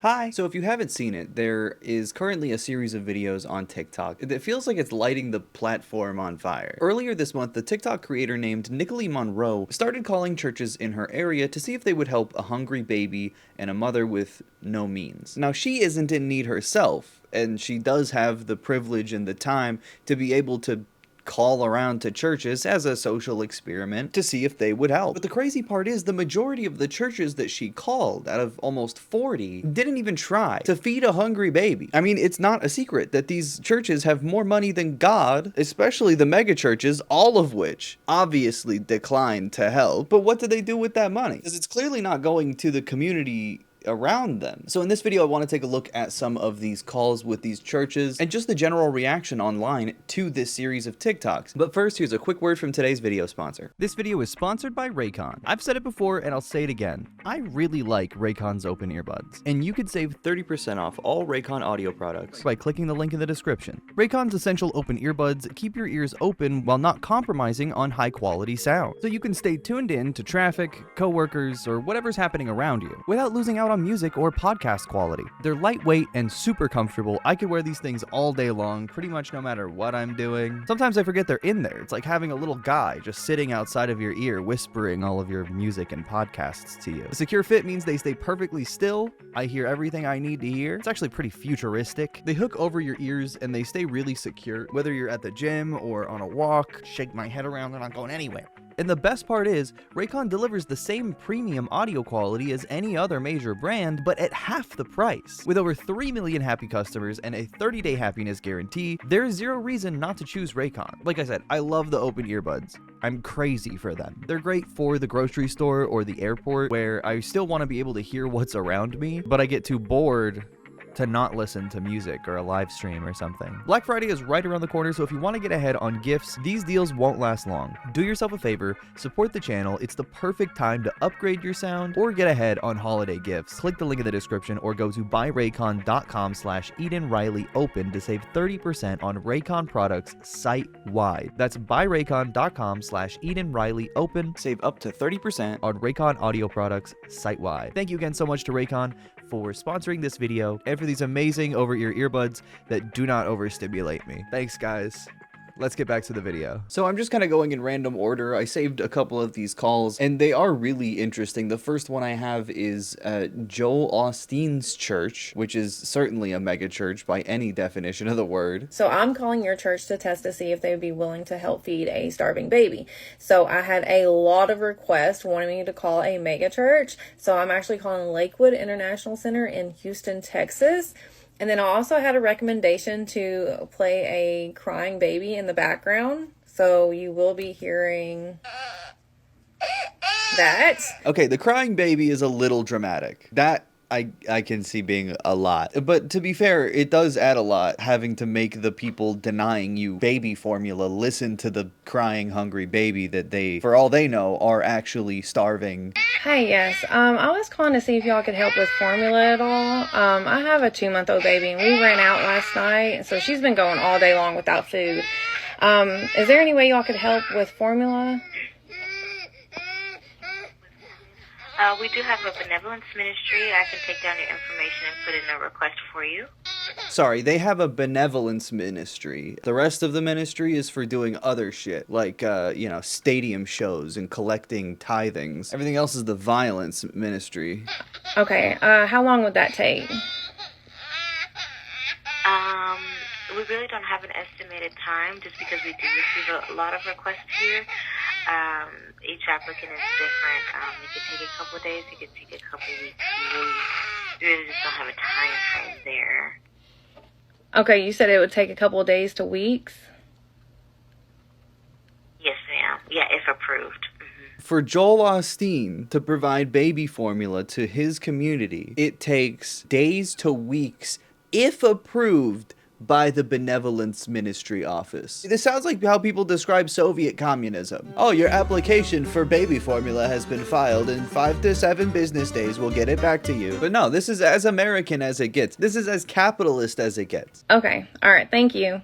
Hi! So if you haven't seen it, there is currently a series of videos on TikTok that feels like it's lighting the platform on fire. Earlier this month, the TikTok creator named Nicolene Monroe started calling churches in her area to see if they would help a hungry baby and a mother with no means. Now, she isn't in need herself, and she does have the privilege and the time to be able to call around to churches as a social experiment to see if they would help. But the crazy part is the majority of the churches that she called, out of almost 40, didn't even try to feed a hungry baby. I mean, it's not a secret that these churches have more money than God, especially the mega churches, all of which obviously declined to help. But what do they do with that money? Because it's clearly not going to the community around them. So in this video, I want to take a look at some of these calls with these churches and just the general reaction online to this series of TikToks. But first, here's a quick word from today's video sponsor. This video is sponsored by Raycon. I've said it before and I'll say it again. I really like Raycon's open earbuds, and you could save 30% off all Raycon audio products by clicking the link in the description. Raycon's essential open earbuds keep your ears open while not compromising on high quality sound, so you can stay tuned in to traffic, coworkers, or whatever's happening around you without losing out on music or podcast quality. They're lightweight and super comfortable. I could wear these things all day long, pretty much no matter what I'm doing. Sometimes I forget they're in there. It's like having a little guy just sitting outside of your ear whispering all of your music and podcasts to you. A secure fit means they stay perfectly still. I hear everything I need to hear. It's actually pretty futuristic. They hook over your ears and they stay really secure, whether you're at the gym or on a walk. Shake my head around, they're not going anywhere. And the best part is, Raycon delivers the same premium audio quality as any other major brand, but at half the price. With over 3 million happy customers and a 30-day happiness guarantee, there is zero reason not to choose Raycon. Like I said, I love the open earbuds. I'm crazy for them. They're great for the grocery store or the airport, where I still want to be able to hear what's around me, but I get too bored to not listen to music or a live stream or something. Black Friday is right around the corner, so if you want to get ahead on gifts, these deals won't last long. Do yourself a favor, support the channel. It's the perfect time to upgrade your sound or get ahead on holiday gifts. Click the link in the description or go to buyraycon.com/EdenRileyOpen to save 30% on Raycon products site-wide. That's buyraycon.com/EdenRileyOpen. Save up to 30% on Raycon audio products site-wide. Thank you again so much to Raycon for sponsoring this video and for these amazing over-ear earbuds that do not overstimulate me. Thanks, guys. Let's get back to the video. So I'm just kind of going in random order. I saved a couple of these calls, and they are really interesting. The first one I have is Joel Osteen's church, which is certainly a mega church by any definition of the word. So I'm calling your church to test to see if they would be willing to help feed a starving baby. So I had a lot of requests wanting me to call a mega church. So I'm actually calling Lakewood International Center in Houston, Texas. And then I also had a recommendation to play a crying baby in the background. So you will be hearing that. Okay, the crying baby is a little dramatic. That I can see being a lot. But to be fair, it does add a lot, having to make the people denying you baby formula listen to the crying, hungry baby that they, for all they know, are actually starving. Hi, yes. I was calling to see if y'all could help with formula at all. I have a 2-month-old baby, and we ran out last night, so she's been going all day long without food. Is there any way y'all could help with formula? We do have a benevolence ministry. I can take down your information and put in a request for you. Sorry, they have a benevolence ministry. The rest of the ministry is for doing other shit, like, stadium shows and collecting tithings. Everything else is the violence ministry. Okay, how long would that take? We really don't have an estimated time just because we do receive a lot of requests here. Each applicant is different. It could take a couple of days, it could take a couple of weeks. We really just don't have a time frame there. Okay, you said it would take a couple of days to weeks? Yes, ma'am. Yeah, if approved. For Joel Osteen to provide baby formula to his community, it takes days to weeks, if approved, by the Benevolence Ministry office. This sounds like how people describe Soviet communism. Oh, your application for baby formula has been filed. In 5 to 7 business days, we'll get it back to you. But no, this is as American as it gets. This is as capitalist as it gets. Okay, all right, thank you.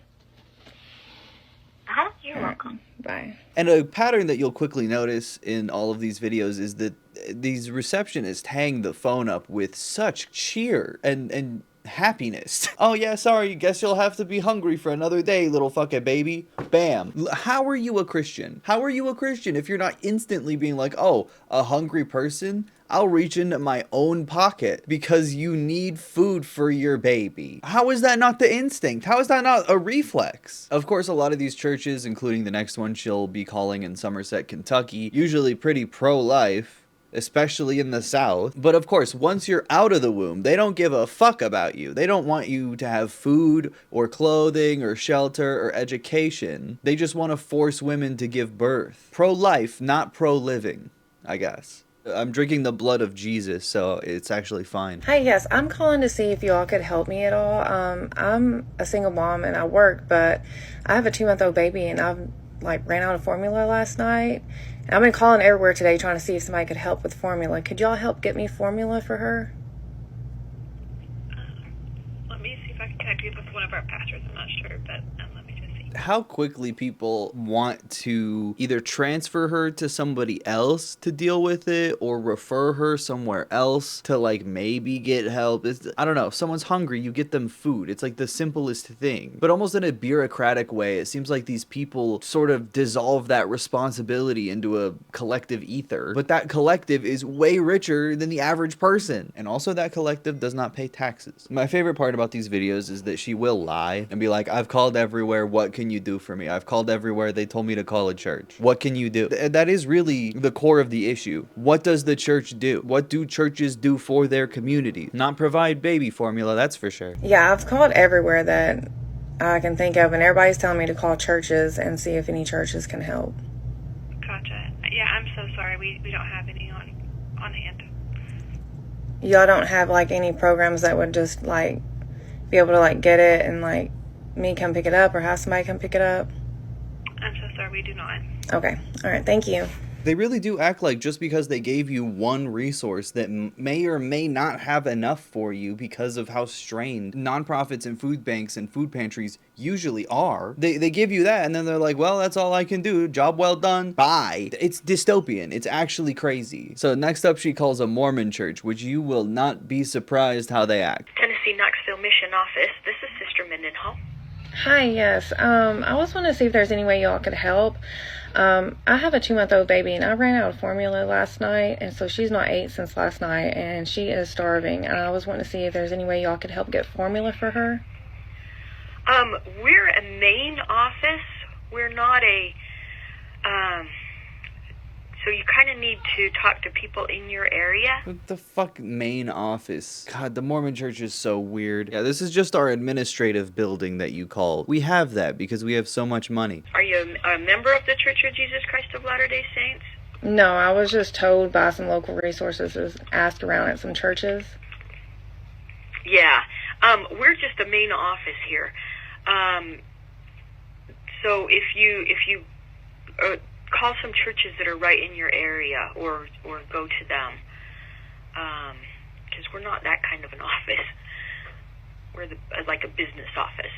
You're welcome. Bye. And a pattern that you'll quickly notice in all of these videos is that these receptionists hang the phone up with such cheer and happiness. Oh yeah, sorry, guess you'll have to be hungry for another day, little fucking baby. Bam. How are you a Christian? How are you a Christian if you're not instantly being like, oh, a hungry person? I'll reach into my own pocket because you need food for your baby. How is that not the instinct? How is that not a reflex? Of course, a lot of these churches, including the next one she'll be calling in Somerset, Kentucky, usually pretty pro-life, especially in the South. But of course, once you're out of the womb, they don't give a fuck about you. They don't want you to have food or clothing or shelter or education. They just want to force women to give birth. Pro-life, not pro-living, I guess. I'm drinking the blood of Jesus, so it's actually fine. Hi, yes, I'm calling to see if y'all could help me at all. I'm a single mom and I work, but I have a 2-month-old baby and I've ran out of formula last night. I've been calling everywhere today trying to see if somebody could help with formula. Could y'all help get me formula for her? Let me see if I can connect you with one of our pastors. I'm not sure, but let me just see. How quickly people want to either transfer her to somebody else to deal with it or refer her somewhere else to maybe get help. I don't know. If someone's hungry, you get them food. It's like the simplest thing. But almost in a bureaucratic way, it seems like these people sort of dissolve that responsibility into a collective ether. But that collective is way richer than the average person. And also that collective does not pay taxes. My favorite part about these videos is that she will lie and be like, I've called everywhere. What can you do for me? I've called everywhere. They told me to call a church. What can you do? That is really the core of the issue. What does the church do? What do churches do for their community? Not provide baby formula, that's for sure. Yeah, I've called everywhere that I can think of, and everybody's telling me to call churches and see if any churches can help. Gotcha. Yeah, I'm so sorry. We don't have any on hand. Y'all don't have any programs that would just be able to get it and me come pick it up or have somebody come pick it up? I'm so sorry. We do not. Okay. All right. Thank you. They really do act like just because they gave you one resource that may or may not have enough for you because of how strained nonprofits and food banks and food pantries usually are. They give you that and then they're like, well, that's all I can do. Job well done. Bye. It's dystopian. It's actually crazy. So next up, she calls a Mormon church, which you will not be surprised how they act. Tennessee Knoxville Mission Office. This is Sister Mendenhall. Hi, yes. I was wanting to see if there's any way y'all could help. I have a 2-month-old baby and I ran out of formula last night, and so she's not ate since last night and she is starving, and I was wanting to see if there's any way y'all could help get formula for her. We're a main office. We're not a, so you kind of need to talk to people in your area. What the fuck, main office? God, the Mormon church is so weird. Yeah, this is just our administrative building that you call. We have that because we have so much money. Are you a member of the Church of Jesus Christ of Latter-day Saints? No, I was just told by some local resources to ask around at some churches. Yeah. We're just a main office here. So if you call some churches that are right in your area, or go to them, because we're not that kind of an office. We're like a business office.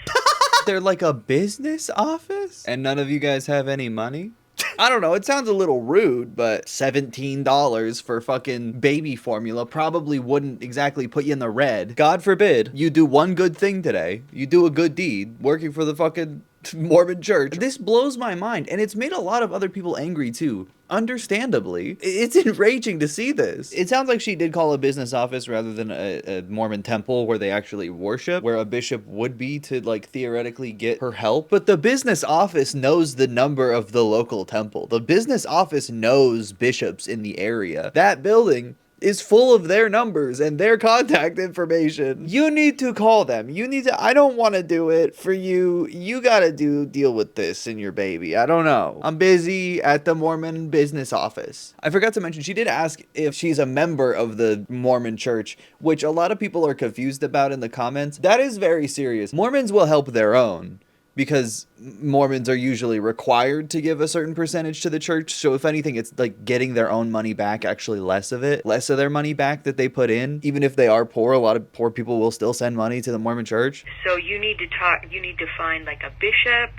They're like a business office? And none of you guys have any money? I don't know, it sounds a little rude, but $17 for fucking baby formula probably wouldn't exactly put you in the red. God forbid you do one good thing today. You do a good deed working for the fucking Mormon church. This blows my mind, and it's made a lot of other people angry too. Understandably. It's enraging to see this. It sounds like she did call a business office rather than a Mormon temple where they actually worship, where a bishop would be to theoretically get her help. But the business office knows the number of the local temple. The business office knows bishops in the area. That building is full of their numbers and their contact information. You need to call them. You need to, I don't want to do it for you. You gotta deal with this and your baby. I don't know. I'm busy at the Mormon business office. I forgot to mention, she did ask if she's a member of the Mormon church, which a lot of people are confused about in the comments. That is very serious. Mormons will help their own, because Mormons are usually required to give a certain percentage to the church. So if anything, it's getting their own money back, actually less of their money back that they put in. Even if they are poor, a lot of poor people will still send money to the Mormon church. So you need to find a bishop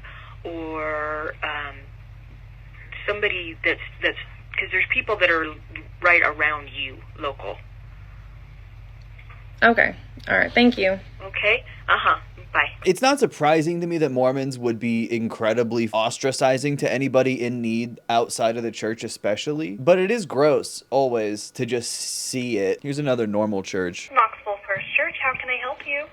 or somebody that's because there's people that are right around you, local. Okay. All right. Thank you. Okay? Bye. It's not surprising to me that Mormons would be incredibly ostracizing to anybody in need outside of the church especially, but it is gross, always, to just see it. Here's another normal church. Knoxville First Church, how can I help you?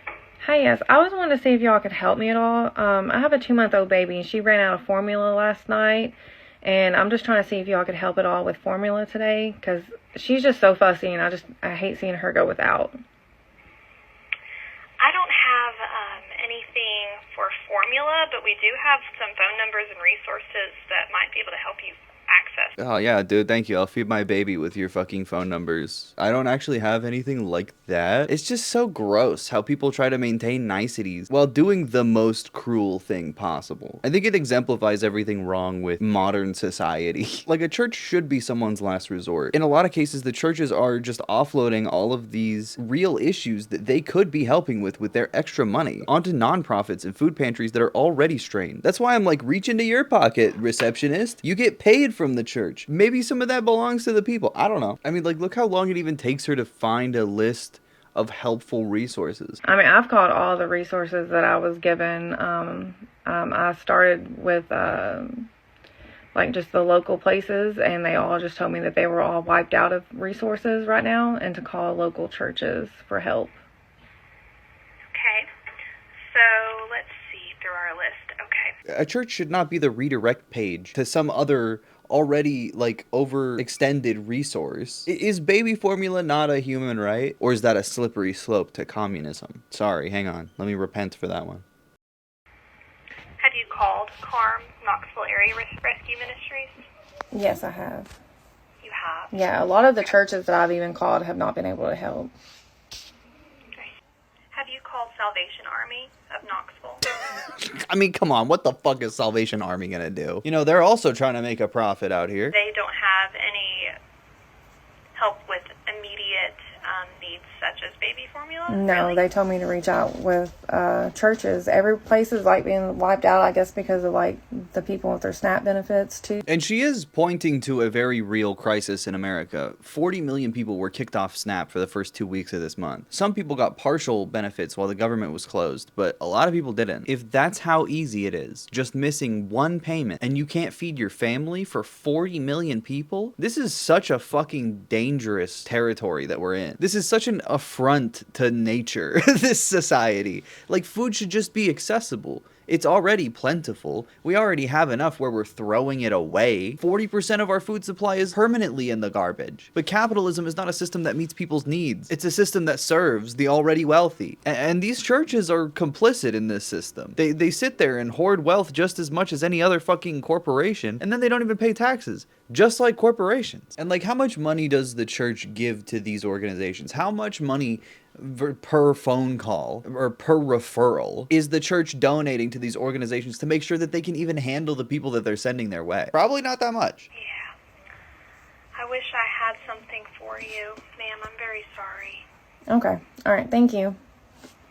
Hi, yes. I was wanting to see if y'all could help me at all. I have a 2-month-old baby, and she ran out of formula last night, and I'm just trying to see if y'all could help at all with formula today, because she's just so fussy, and I hate seeing her go without. I don't have anything for formula, but we do have some phone numbers and resources that might be able to help you access. Oh yeah, dude, thank you. I'll feed my baby with your fucking phone numbers. I don't actually have anything like that. It's just so gross how people try to maintain niceties while doing the most cruel thing possible. I think it exemplifies everything wrong with modern society. Like, a church should be someone's last resort. In a lot of cases, the churches are just offloading all of these real issues that they could be helping with their extra money onto nonprofits and food pantries that are already strained. That's why I'm like, reach into your pocket, receptionist. You get paid from the church. Maybe some of that belongs to the people. I don't know. I mean, like, look how long it even takes her to find a list of helpful resources. I mean, I've called all the resources that I was given. I started with like just the local places, and they all just told me that they were all wiped out of resources right now, and to call local churches for help. Okay. So let's see through our list. Okay. A church should not be the redirect page to some other already like overextended resource. Is baby formula not a human right? Or is that a slippery slope to communism? Sorry, hang on. Let me repent for that one. Have you called CARM, Knoxville Area Rescue Ministries? Yes, I have. You have? Yeah, a lot of the churches that I've even called have not been able to help. Okay. Have you called Salvation Army of Knoxville? I mean, come on, what the fuck is Salvation Army gonna do? You know, they're also trying to make a profit out here. They don't have any help with immediate needs such as baby formula? No, Really? they told me to reach out with churches. Every place is like being wiped out, I guess, because of like the people with their SNAP benefits too. And she is pointing to a very real crisis in America. 40 million people were kicked off SNAP for the first 2 weeks of this month. Some people got partial benefits while the government was closed, but a lot of people didn't. If that's how easy it is, just missing one payment, and you can't feed your family for 40 million people, this is such a fucking dangerous territory that we're in. This is such an affront to nature, this society. Like, food should just be accessible. It's already plentiful. We already have enough where we're throwing it away. 40% of our food supply is permanently in the garbage. But capitalism is not a system that meets people's needs. It's a system that serves the already wealthy. And these churches are complicit in this system. They sit there and hoard wealth just as much as any other fucking corporation, and then they don't even pay taxes, just like corporations. And like, how much money does the church give to these organizations? How much money per phone call or per referral is the church donating to these organizations to make sure that they can even handle the people that they're sending their way? Probably not that much. Yeah. I wish I had something for you, ma'am. I'm very sorry. Okay. All right. Thank you.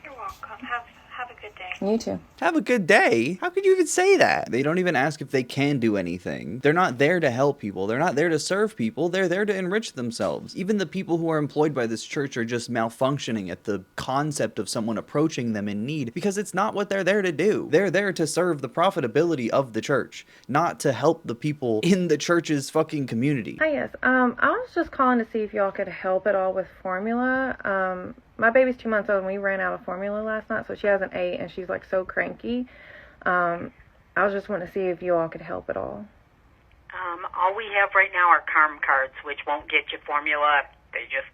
You're welcome. Have a good day. You too. Have a good day? How could you even say that? They don't even ask if they can do anything. They're not there to help people. They're not there to serve people. They're there to enrich themselves. Even the people who are employed by this church are just malfunctioning at the concept of someone approaching them in need, because it's not what they're there to do. They're there to serve the profitability of the church, not to help the people in the church's fucking community. Hi, yes. I was just calling to see if y'all could help at all with formula. My baby's 2 months old, and we ran out of formula last night, so she has an 8, and she's like so cranky. I was just wanting to see if you all could help at all. All we have right now are CARM cards, which won't get you formula. They just,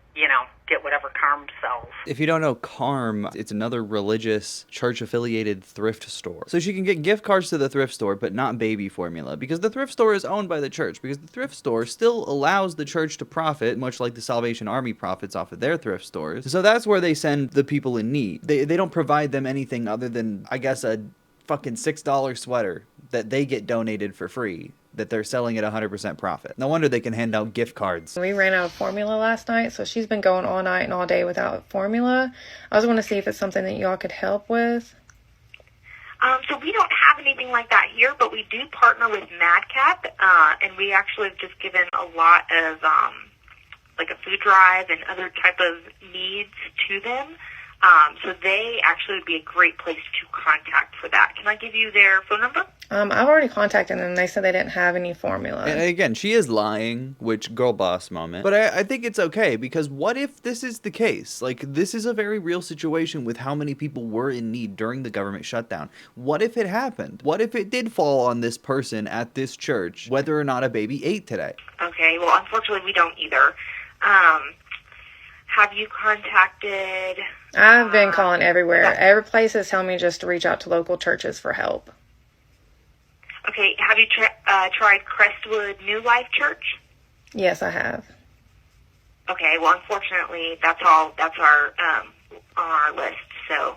get whatever CARM sells. If you don't know, CARM, it's another religious church-affiliated thrift store. So she can get gift cards to the thrift store, but not baby formula, because the thrift store is owned by the church, because the thrift store still allows the church to profit, much like the Salvation Army profits off of their thrift stores. So that's where they send the people in need. They don't provide them anything other than, I guess, a fucking $6 sweater that they get donated for free, that they're selling at 100% profit. No wonder they can hand out gift cards. We ran out of formula last night, so she's been going all night and all day without formula. I was want to see if it's something that y'all could help with. So we don't have anything like that here, but we do partner with Madcap, and we actually have just given a lot of like a food drive and other type of needs to them. So they actually would be a great place to contact for that. Can I give you their phone number? I've already contacted them. They said they didn't have any formula. And again, she is lying, which girl boss moment. But I think it's okay, because what if this is the case? Like, this is a very real situation with how many people were in need during the government shutdown. What if it happened? What if it did fall on this person at this church, whether or not a baby ate today? Okay, well, unfortunately, we don't either. Have you contacted... I've been calling everywhere. Every place is telling me just to reach out to local churches for help. Okay, have you tried Crestwood New Life Church? Yes, I have. Okay, well, unfortunately, that's our on our list, so...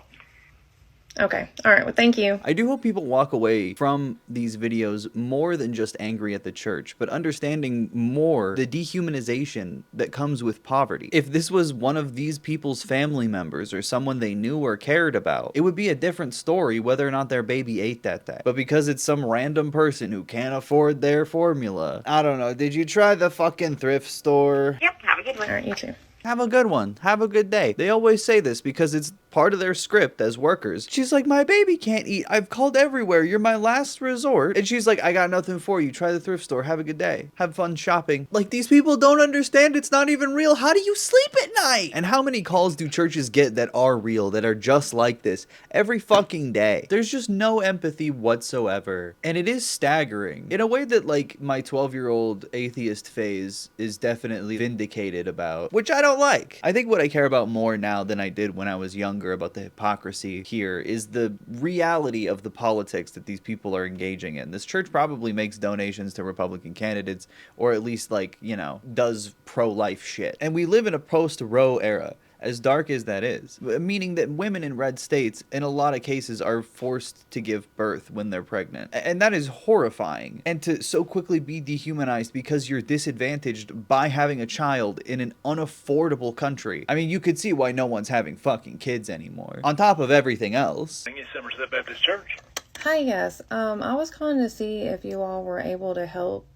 Okay. All right. Well, thank you. I do hope people walk away from these videos more than just angry at the church, but understanding more the dehumanization that comes with poverty. If this was one of these people's family members or someone they knew or cared about, it would be a different story whether or not their baby ate that day. But because it's some random person who can't afford their formula, I don't know. Did you try the fucking thrift store? Yep, have a good one. All right. You too. Have a good one. Have a good day. They always say this because it's part of their script as workers. She's like, my baby can't eat. I've called everywhere. You're my last resort. And she's like, I got nothing for you. Try the thrift store. Have a good day. Have fun shopping. Like, these people don't understand it's not even real. How do you sleep at night? And how many calls do churches get that are real, that are just like this every fucking day? There's just no empathy whatsoever. And it is staggering in a way that, like, my 12-year-old atheist phase is definitely vindicated about, which I don't like. I think what I care about more now than I did when I was younger about the hypocrisy here is the reality of the politics that these people are engaging in. This church probably makes donations to Republican candidates, or at least, like, you know, does pro-life shit. And we live in a post-Roe era, as dark as that is, meaning that women in red states in a lot of cases are forced to give birth when they're pregnant, and that is horrifying. And to so quickly be dehumanized because you're disadvantaged by having a child in an unaffordable country. I mean, you could see why no one's having fucking kids anymore, on top of everything else. Somerset Baptist Church. Hi, yes. I was calling to see if you all were able to help.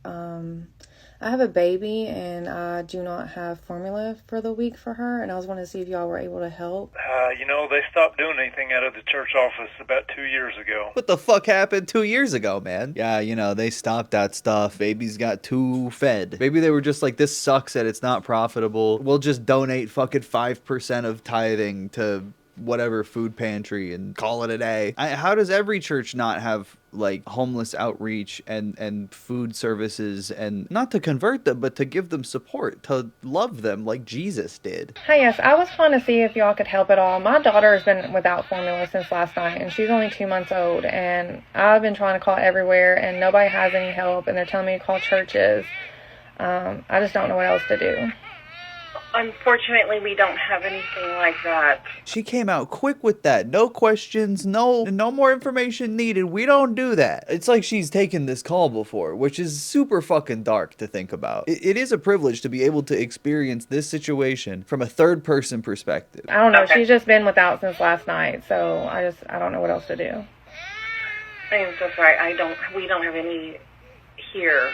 I have a baby and I do not have formula for the week for her, and I was wanting to see if y'all were able to help. You know, they stopped doing anything out of the church office about 2 years ago. What the fuck happened 2 years ago, man? Yeah, you know, they stopped that stuff. Babies got too fed. Maybe they were just like, this sucks that it's not profitable. We'll just donate fucking 5% of tithing to whatever food pantry and call it a day. How does every church not have like homeless outreach and food services, and not to convert them, but to give them support, to love them like Jesus did? Hi, yes. I was calling to see if y'all could help at all. My daughter has been without formula since last night, and she's only 2 months old, and I've been trying to call everywhere, and nobody has any help, and they're telling me to call churches. I just don't know what else to do. Unfortunately, we don't have anything like that. She came out quick with that. No questions, no more information needed. We don't do that. It's like she's taken this call before, which is super fucking dark to think about. It is a privilege to be able to experience this situation from a third person perspective. I don't know. Okay. She's just been without since last night, so I don't know what else to do. I am so sorry. We don't have any here.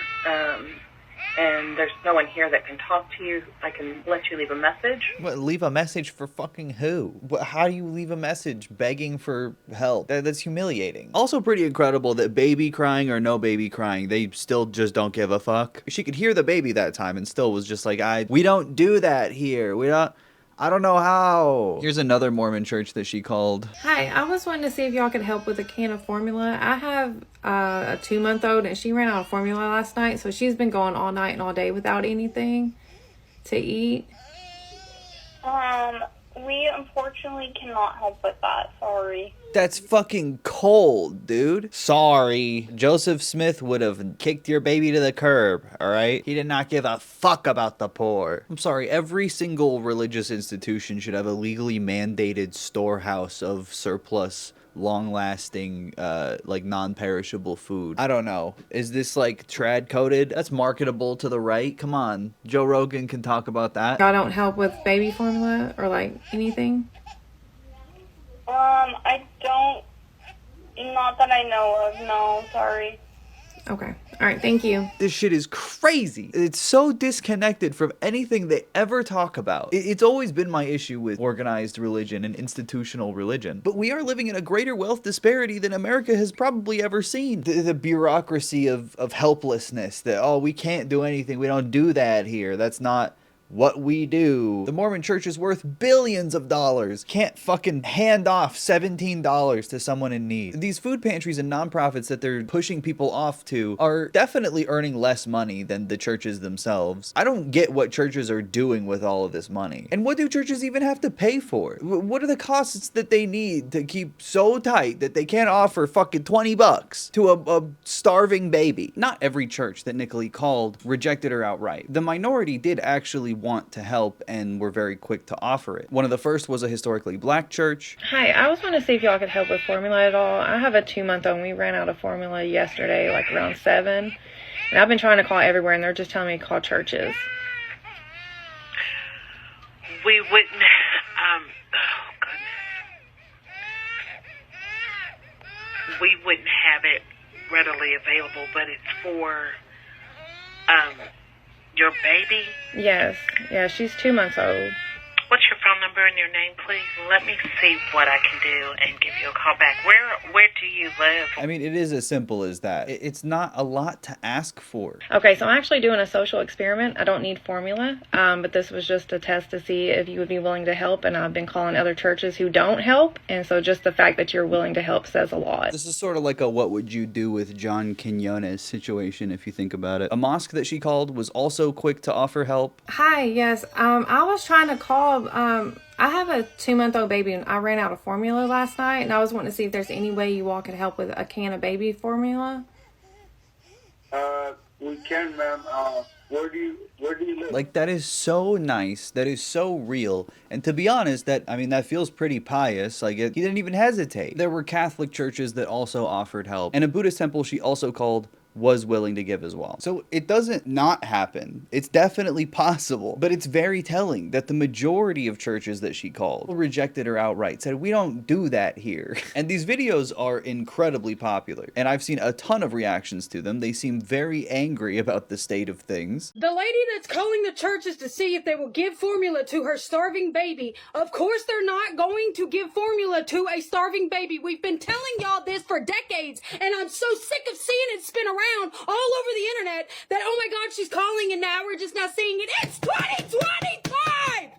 And there's no one here that can talk to you. I can let you leave a message. What, leave a message for fucking who? How do you leave a message begging for help? That's humiliating. Also pretty incredible that baby crying or no baby crying, they still just don't give a fuck. She could hear the baby that time and still was just like, we don't do that here. I don't know how. Here's another Mormon church that she called. Hi, I was wanting to see if y'all could help with a can of formula. I have a 2-month-old, and she ran out of formula last night, so she's been going all night and all day without anything to eat. We unfortunately cannot help with that. Sorry. That's fucking cold, dude. Sorry. Joseph Smith would have kicked your baby to the curb, alright? He did not give a fuck about the poor. I'm sorry, every single religious institution should have a legally mandated storehouse of surplus, long-lasting, like, non-perishable food. I don't know. Is this, like, trad-coded? That's marketable to the right? Come on. Joe Rogan can talk about that. Y'all don't help with baby formula or, like, anything? I don't Not that I know of, no, sorry. Okay. All right. Thank you. This shit is crazy. It's so disconnected from anything they ever talk about. It's always been my issue with organized religion and institutional religion. But we are living in a greater wealth disparity than America has probably ever seen. The bureaucracy of helplessness, that, oh, we can't do anything. We don't do that here. That's not what we do. The Mormon church is worth billions of dollars. Can't fucking hand off $17 to someone in need. These food pantries and nonprofits that they're pushing people off to are definitely earning less money than the churches themselves. I don't get what churches are doing with all of this money. And what do churches even have to pay for? What are the costs that they need to keep so tight that they can't offer fucking 20 bucks to a starving baby? Not every church that Nicolette called rejected her outright. The minority did actually want to help and were very quick to offer it. One of the first was a historically black church. Hi, I was wanting to see if y'all could help with formula at all. I have a 2-month-old. We ran out of formula yesterday, like around 7. And I've been trying to call everywhere, and they're just telling me to call churches. We wouldn't, oh goodness. We wouldn't have it readily available, but it's for, your baby? Yes. Yeah, she's 2 months old. What's your phone number and your name, please? Let me see what I can do and give you a call back. Where do you live? I mean, it is as simple as that. It's not a lot to ask for. Okay, so I'm actually doing a social experiment. I don't need formula, but this was just a test to see if you would be willing to help, and I've been calling other churches who don't help, and so just the fact that you're willing to help says a lot. This is sort of like a what would you do with John Quinones situation, if you think about it. A mosque that she called was also quick to offer help. Hi, yes, I was trying to call, I have a 2-month-old baby, and I ran out of formula last night, and I was wanting to see if there's any way you all could help with a can of baby formula. We can, ma'am. Where do you live? Like, that is so nice. That is so real. And to be honest, that feels pretty pious. Like, he didn't even hesitate. There were Catholic churches that also offered help. And a Buddhist temple she also called was willing to give as well. So it doesn't not happen. It's definitely possible, but it's very telling that the majority of churches that she called rejected her outright, said, we don't do that here. And these videos are incredibly popular, and I've seen a ton of reactions to them. They seem very angry about the state of things. The lady that's calling the churches to see if they will give formula to her starving baby, of course they're not going to give formula to a starving baby. We've been telling y'all this for decades, and I'm so sick of seeing it spin around all over the internet that, oh my God, she's calling, and now we're just now seeing it. It's 2025!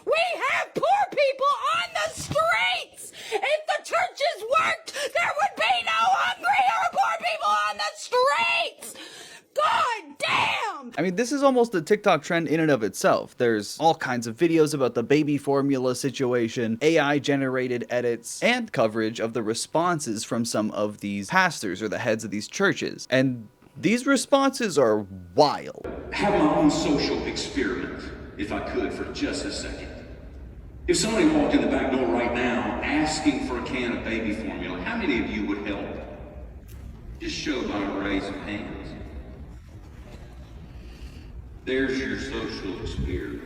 We have poor people on the streets! If the churches worked, there would be no hungry or poor people on the streets! God damn! I mean, this is almost a TikTok trend in and of itself. There's all kinds of videos about the baby formula situation, AI-generated edits, and coverage of the responses from some of these pastors or the heads of these churches. And these responses are wild. Have my own social experiment, if I could, for just a second. If somebody walked in the back door right now asking for a can of baby formula, how many of you would help? Just show by a raise of hands. There's your social experiment.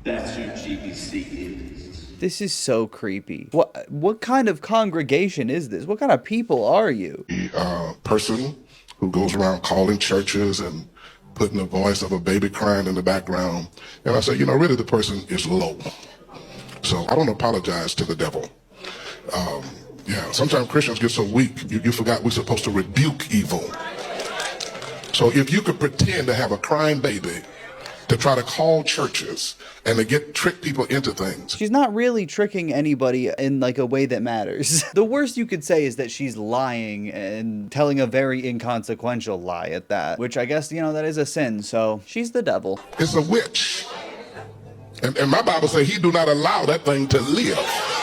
That's who GBC is. This is so creepy. What kind of congregation is this? What kind of people are you? The person who goes around calling churches and putting the voice of a baby crying in the background. And I say, really the person is low. So I don't apologize to the devil. Sometimes Christians get so weak, you forgot we're supposed to rebuke evil. So if you could pretend to have a crying baby to try to call churches and to trick people into things. She's not really tricking anybody in like a way that matters. The worst you could say is that she's lying and telling a very inconsequential lie at that, which I guess, that is a sin. So she's the devil. It's a witch. And my Bible says he do not allow that thing to live.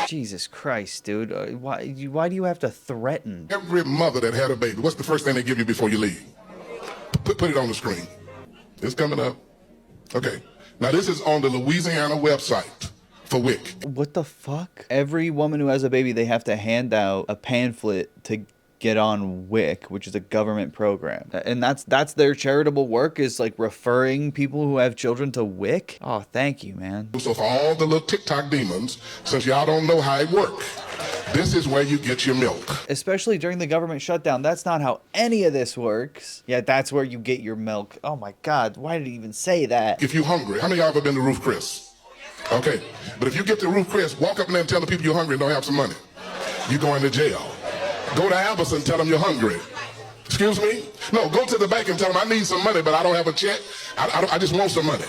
Jesus Christ, dude. Why do you have to threaten? Every mother that had a baby, what's the first thing they give you before you leave? Put it on the screen. It's coming up. Okay. Now this is on the Louisiana website for WIC. What the fuck? Every woman who has a baby, they have to hand out a pamphlet to get on WIC, which is a government program. And that's their charitable work, is like referring people who have children to WIC. Oh, thank you, man. So for all the little TikTok demons, since y'all don't know how it works, This is where you get your milk. Especially during the government shutdown. That's not how any of this works. Yeah, that's where you get your milk. Oh my God, why did he even say that? If you're hungry, how many of y'all ever been to Ruth Chris? Okay, but if you get to Ruth Chris, walk up in there and tell the people you're hungry and don't have some money. You're going to jail. Go to Albertson and tell them you're hungry. Excuse me? No, go to the bank and tell them I need some money, but I don't have a check. I just want some money.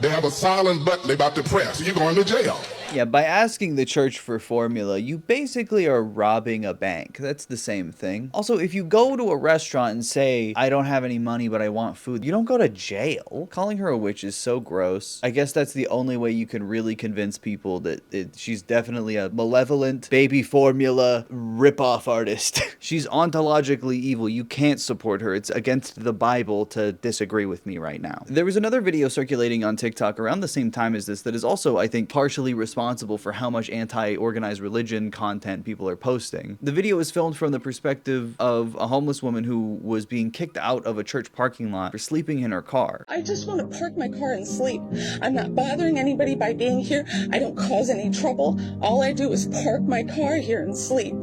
They have a silent button they about to press. You're going to jail. Yeah, by asking the church for formula, you basically are robbing a bank. That's the same thing. Also, if you go to a restaurant and say, I don't have any money, but I want food, you don't go to jail. Calling her a witch is so gross. I guess that's the only way you can really convince people that she's definitely a malevolent baby formula ripoff artist. She's ontologically evil. You can't support her. It's against the Bible to disagree with me right now. There was another video circulating on TikTok around the same time as this that is also, I think, partially responsible for how much anti-organized religion content people are posting. The video is filmed from the perspective of a homeless woman who was being kicked out of a church parking lot for sleeping in her car. I just want to park my car and sleep. I'm not bothering anybody by being here. I don't cause any trouble. All I do is park my car here and sleep.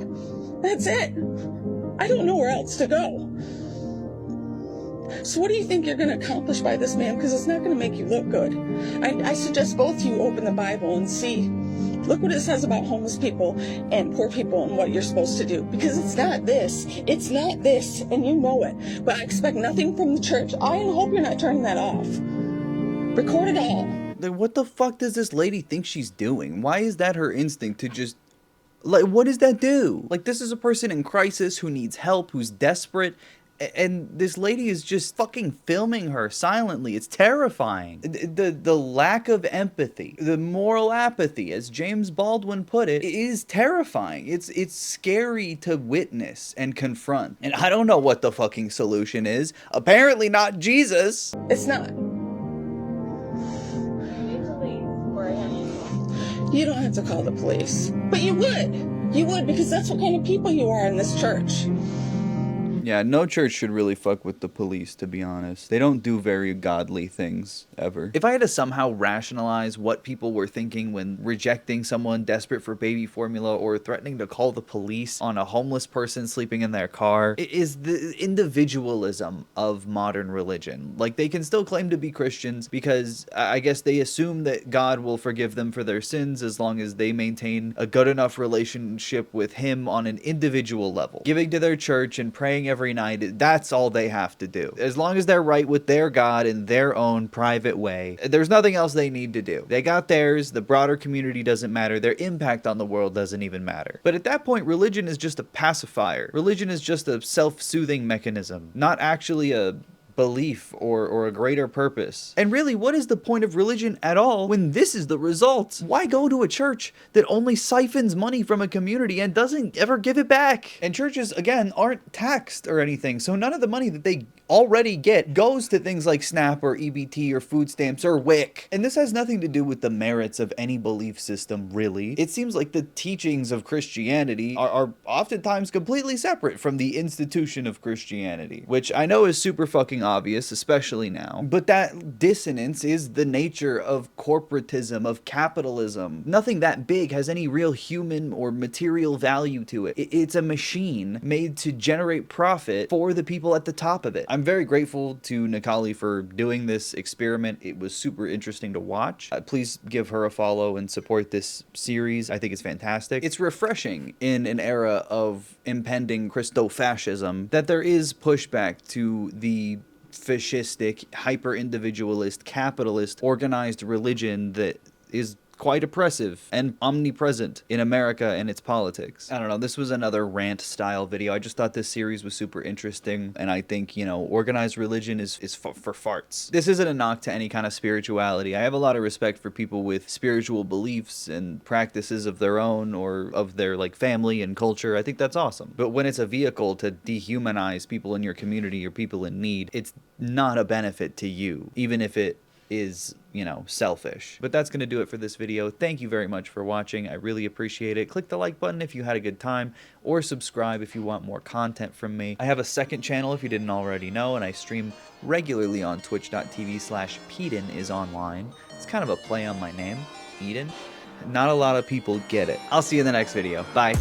That's it. I don't know where else to go. So what do you think you're going to accomplish by this, ma'am? Because it's not going to make you look good. I suggest both of you open the Bible and see. Look what it says about homeless people and poor people and what you're supposed to do. Because it's not this. It's not this, and you know it. But I expect nothing from the church. I hope you're not turning that off. Record it all. Like, what the fuck does this lady think she's doing? Why is that her instinct to just... Like, what does that do? Like, this is a person in crisis who needs help, who's desperate, and this lady is just fucking filming her silently. It's terrifying. The lack of empathy, the moral apathy, as James Baldwin put it, is terrifying. It's scary to witness and confront. And I don't know what the fucking solution is. Apparently not Jesus. It's not. You don't have to call the police. But you would. You would, because that's what kind of people you are in this church. Yeah, no church should really fuck with the police, to be honest. They don't do very godly things, ever. If I had to somehow rationalize what people were thinking when rejecting someone desperate for baby formula or threatening to call the police on a homeless person sleeping in their car, it is the individualism of modern religion. Like, they can still claim to be Christians because I guess they assume that God will forgive them for their sins as long as they maintain a good enough relationship with Him on an individual level. Giving to their church and praying every night, that's all they have to do. As long as they're right with their God in their own private way, there's nothing else they need to do. They got theirs, the broader community doesn't matter, their impact on the world doesn't even matter. But at that point, religion is just a pacifier. Religion is just a self-soothing mechanism, not actually a belief or a greater purpose. And really, what is the point of religion at all when this is the result? Why go to a church that only siphons money from a community and doesn't ever give it back? And churches, again, aren't taxed or anything, so none of the money that they already get goes to things like SNAP or EBT or food stamps or WIC. And this has nothing to do with the merits of any belief system, really. It seems like the teachings of Christianity are oftentimes completely separate from the institution of Christianity, which I know is super fucking obvious, especially now. But that dissonance is the nature of corporatism, of capitalism. Nothing that big has any real human or material value to it. It's a machine made to generate profit for the people at the top of it. I'm very grateful to Nikali for doing this experiment. It was super interesting to watch. Please give her a follow and support this series. I think it's fantastic. It's refreshing in an era of impending Christo-fascism that there is pushback to the fascistic, hyper-individualist, capitalist, organized religion that is quite oppressive and omnipresent in America and its politics. I don't know, this was another rant style video. I just thought this series was super interesting, and I think, you know, organized religion is for farts. This isn't a knock to any kind of spirituality. I have a lot of respect for people with spiritual beliefs and practices of their own or of their like family and culture. I think that's awesome. But when it's a vehicle to dehumanize people in your community or people in need, it's not a benefit to you, even if it is, you know, selfish. But that's going to do it for this video. Thank you very much for watching. I really appreciate it. Click the like button if you had a good time, or subscribe if you want more content from me. I have a second channel if you didn't already know, and I stream regularly on twitch.tv/Peden is online. It's kind of a play on my name, Eden. Not a lot of people get it. I'll see you in the next video. Bye.